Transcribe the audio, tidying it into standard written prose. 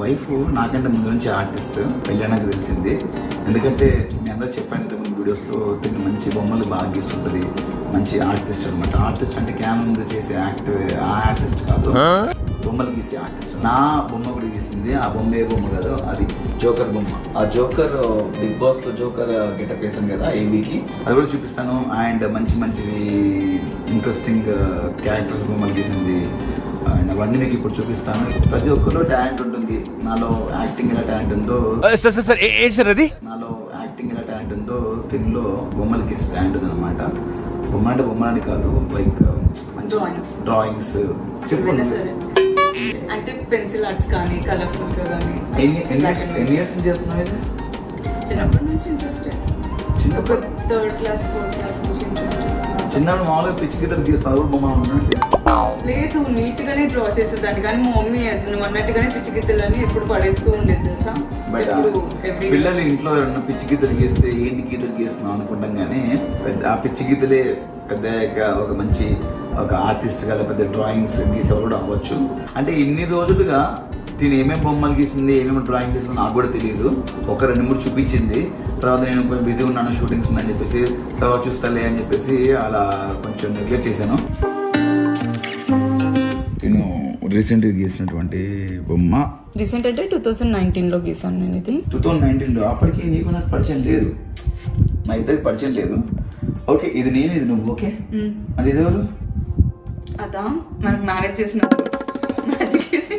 Wife నాకంటే ముందు నుంచి ఆర్టిస్ట్, పెళ్ళైనాక తెలిసింది. ఎందుకంటే నేను అందరూ చెప్పాను ఇంతకుముందు వీడియోస్లో, తిని మంచి బొమ్మలు బాగా గీస్తుంటుంది, మంచి ఆర్టిస్ట్ అనమాట. ఆర్టిస్ట్ అంటే క్యామ్ ముందు చేసే ఆ ఆర్టిస్ట్ కాదు, బొమ్మలు గీసే ఆర్టిస్ట్. నా బొమ్మ కూడా గీసింది. ఆ బొమ్మ ఏ బొమ్మ కాదు, అది జోకర్ బొమ్మ. ఆ జోకర్ బిగ్ బాస్ లో జోకర్ గెటప్ వేసాను కదా ఏబీకి, అది కూడా చూపిస్తాను. అండ్ మంచి మంచివి ఇంట్రెస్టింగ్ క్యారెక్టర్స్ బొమ్మలు గీసింది. అండ్ అవన్నీ మీకు ఇప్పుడు చూపిస్తాను. ప్రతి ఒక్కరిలో టాలెంట్ ఉంటుంది. నాలో యాక్టింగ్ ఎలా టాలెంట్ ఉందో, నాలో యాక్టింగ్ ఎలా టాలెంట్ ఉందో తెలుగులో బొమ్మలు గీసే టాలెంట్ ఉంది అనమాట. బొమ్మ అంటే బొమ్మలని కాదు, లైక్ డ్రాయింగ్స్ చెప్పండి. అంటే పెన్సిల్ ఆర్ట్స్ కానీ కలర్ఫుల్ గా కానీ. ఎన్ని ఇయర్స్ చేస్తున్నావు ఇది? చిన్నప్పటి నుంచి ఇంట్రెస్ట్. చిన్నప్పుడు 3rd క్లాస్ 4th క్లాస్ నుంచి ఇంట్రెస్ట్. చిన్నప్పుడు మామూలుగా పిచ్చి గీతలు గీస్తాను బొమ్మ ఉన్నట్టు. లేదు, నీట్ గానే డ్రా చేసేదాన్ని, కానీ మా మమ్మీ నువ్వు అన్నట్టుగానే పిచ్చి గీతలని ఎప్పుడు పడేస్తూ ఉండేది తెలుసా. పిల్లలు ఇంట్లో ఎవరన్నా పిచ్చి గీతలు గీస్తే ఏంటి గీతలు గీస్తున్నాం అనుకుంటాం, కానీ పెద్ద ఆ పిచ్చి గీతలే పెద్ద ఒక మంచి ఒక ఆర్టిస్ట్ గా పెద్ద డ్రాయింగ్స్ గీసేవాళ్ళు కూడా అవ్వచ్చు. అంటే ఇన్ని రోజులుగా నేను ఏమేమి బొమ్మలు గీసింది, ఏమేమి డ్రాయింగ్స్ చేసింది నాకు కూడా తెలియదు. ఒక 2-3 చూపించింది. తర్వాత నేను కొంచెం బిజీ ఉన్నాను, షూటింగ్స్ ఉన్నాయని చెప్పేసి తర్వాత చూస్తాలే అని చెప్పేసి అలా కొంచెం నెగ్లెక్ట్ చేశాను. నేను రీసెంట్గా గీసినటువంటి బొమ్మ, రీసెంట్ అంటే 2019లో గీసాను నేను ఇది. 2019లో. అప్పటికి నీకు నాకు పరిచయం లేదు, మా ఇద్దరికి పరిచయం లేదు. ఓకే, ఇది నేను, ఇది నువ్వు. ఓకే, అది ఇది ఎవరు? అదా మనకు మ్యారేజ్ చేసినప్పుడు మ్యాజిక్ చేసి